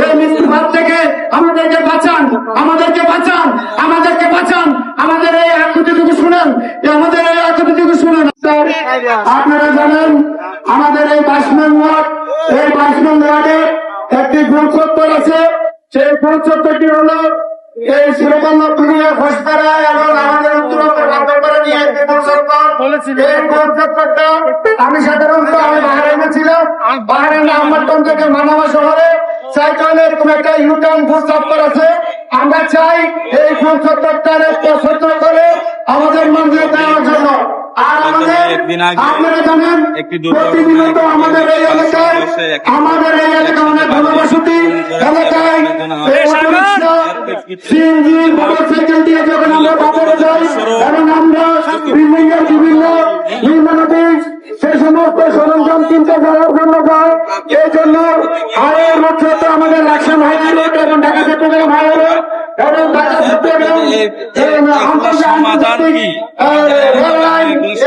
এই মৃত্যুর হাত থেকে আমাদেরকে বাঁচান, আমাদেরকে বাঁচান, আমাদেরকে বাঁচান। আমাদের এই আকুতিটুকু শুনেন, আমাদের এই আকুতিটুকু শুনেন। আপনারা জানেন আমাদের এই 22 নং ওয়ার্ড, এই 22 নং ওয়ার্ডে একটি গোল চত্বর আছে। সেই গোল চত্বরটি হলো এই সুরবাল্লা পুরিয়া ঘোষপাড়া এবং আমাদের উত্তরবঙ্গের বান্দরবাড়া নিয়ে একটি গোল চত্বর। এই গোল চত্বরটা আমি সাধারণত বাহরাইনে ছিলাম, বাহরাইনে আহমদগঞ্জ থেকে মানামা শহরে সাইকেলে এরকম একটা ইউটার্ন গোল চত্বর আছে। আমরা চাই এই গোল চত্বরটার একটা সত্তর করে আমাদের মন্দিরে দেওয়ার জন্য। আর আমাদের আপনারা জানেন প্রতিনিয়ত আমাদের এই এলাকায় অনেক ঘনবসতি এলাকায় সিএনজি মোটরসাইকেল দিয়ে যখন আমরা বাজারে যাই এবং আমরা বিভিন্ন সেই সমস্ত সরঞ্জাম কিনতে যাওয়ার জন্য যায়। এই জন্য হাইওয়ে রোড হচ্ছে আমাদের লাকসাম হাইওয়ে রোড এবং ঢাকা চট্টগ্রাম হাইওয়ে রোড এবং ঢাকা চট্টগ্রাম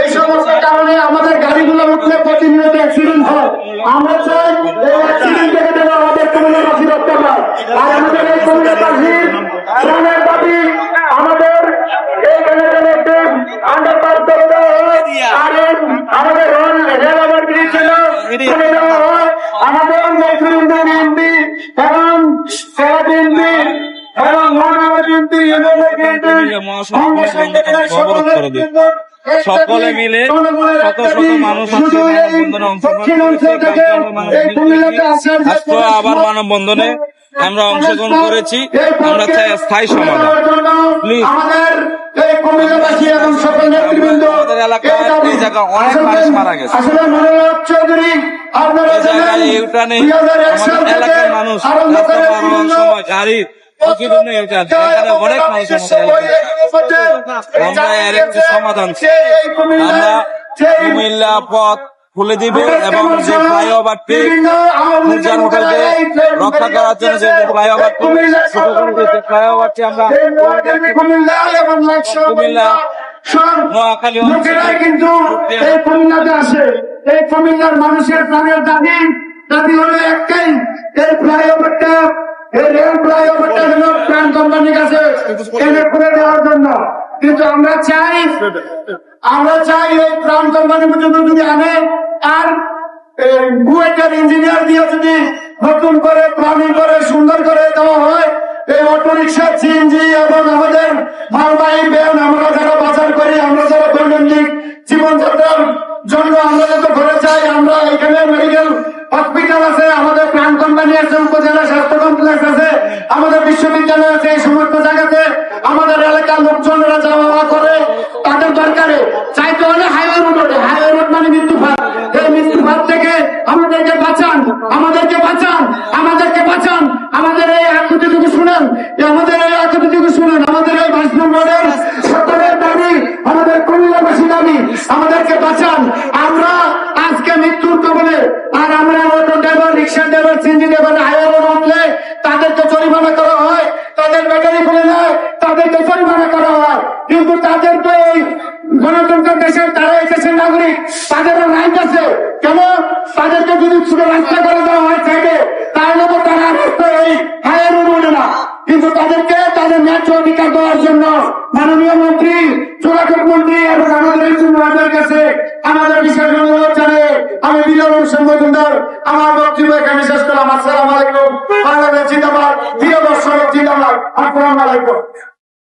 এই সমস্ত কারণে আমাদের গাড়িগুলো উঠলে প্রতিনিয়ত অ্যাক্সিডেন্ট হয়। আমরা চাই এই অ্যাক্সিডেন্ট থেকে যেন আমাদের কুমিল্লাবাসী রক্ষা পায়। আর আমাদের এই কুমিল্লাবাসীর প্রাণের দাবি আমাদের এইখানে যেন একটি আন্ডারপাস করে দেওয়া হয়, আর আমাদের রেল আবার ব্রিজ করে দেওয়া হয়। আমাদের নেতৃবৃন্দের এমপি এবং সেরাবিন্দী এবং মহানগরী সকলে মিলে শত শত মানুষ আজকে আবার মানববন্ধনে আমরা অংশগ্রহণ করেছি। আমরা চাই স্থায়ী সমাধান। আমাদের এই কুমিল্লাবাসী এবং সকল নেতৃবৃন্দ আমাদের এলাকায় এই জায়গায় অনেক মানুষ মারা গেছে। আসলে মনোরঞ্জন চৌধুরী আপনারা জানেন ইউটার্নে 2001 সাল থেকে এলাকার মানুষ রাস্তা পার হওয়ার সময় গাড়ির প্রতিদিন ইউটার্ন, এখানে অনেক মানুষ আমরা এর একটি সমাধান আমরা কুমিল্লা পথ খুলে দিব এবং যে ফ্লাইওভারটি পূজার হোটেলকে রক্ষা করার জন্য যে ফ্লাইওভারটি ফ্লাইওভারটি আমরা কুমিল্লা নোয়াখালী লোকেরাই কিন্তু এই কুমিল্লাতে আসে। এই কুমিল্লার মানুষের প্রাণের দাবি হলো একটাই, এই ফ্লাইওভারটা, এই রেল ফ্লাইওভারটা যেন প্রাণ কোম্পানির কাছে এনে করে দেওয়ার জন্য। কিন্তু আমরা চাই এই প্রাণ কোম্পানি পর্যন্ত যদি আনে আর বুয়েটের ইঞ্জিনিয়ার দিয়ে যদি নতুন করে প্ল্যানিং করে সুন্দর করে দেওয়া হয়, এই অটো রিক্সা, সিএনজি এবং আমাদের মালবাহী ভ্যান আমরা যারা বাজার করি, আমরা যারা দৈনন্দিন জীবনযাত্রার জন্য আমরা যত ঘরে যাই, আমরা এখানে মেডিকেল হসপিটাল আছে, আমাদের প্রাণ কোম্পানি আছে, উপজেলা স্বাস্থ্য কমপ্লেক্স আছে, আমাদের বিশ্ববিদ্যালয় আছে, এই সমস্ত জায়গাতে আমাদের এলাকার লোকজনেরা যাওয়া করে। তাদের দরকারে চাইতে হলে হাইওয়ে রোড মানে মৃত্যুফাত। এই মৃত্যুফাত থেকে আমাদেরকে বাঁচান, আমাদেরকে বাঁচান, আমাদেরকে বাঁচান। আমাদের এই আকুতিটুকু শুনেন, আমাদের এই আকুতিটুকু শুনেন। আমাদের এই 22 নং ওয়ার্ডের সকলের দাবি, আমাদের কুমিল্লাবাসী দাবি, আমাদেরকে বাঁচান। আমরা আজকে মৃত্যুর কবলে, আর আমরা অটো ড্রাইভার, রিক্সা driver, CNG driver highway road উঠলে তাদেরকে জরিমানা করা হয়, তাদের ব্যাটারি খুলে নেয়, তাদেরকে জরিমানা করা হয়। কিন্তু তাদের তো এই গণতন্ত্র দেশের, তারা এই দেশের নাগরিক, তাদেরও রাইট আছে। কেন তাদেরকে যদি ছোট রাস্তা করে দেওয়া হয় সাইডে, তাহলে তো তারা এই হাইওয়ে রোড উঠে না। কিন্তু তাদেরকে তাদের ন্যায্য অধিকার দেওয়ার জন্য মাননীয় মন্ত্রী, যোগাযোগ মন্ত্রী এবং আমাদের এই মহাদের কাছে আমাদের বিশেষ অনুরোধ জানিয়ে আমি বিজয় হোসেন মজুমদার আমার বক্তব্য এখানে শেষ করলাম। আসসালামু আলাইকুম। বাংলাদেশ জিন্দাবাদ, প্রিয় দর্শক জিন্দাবাদ। আসসালামু আলাইকুম।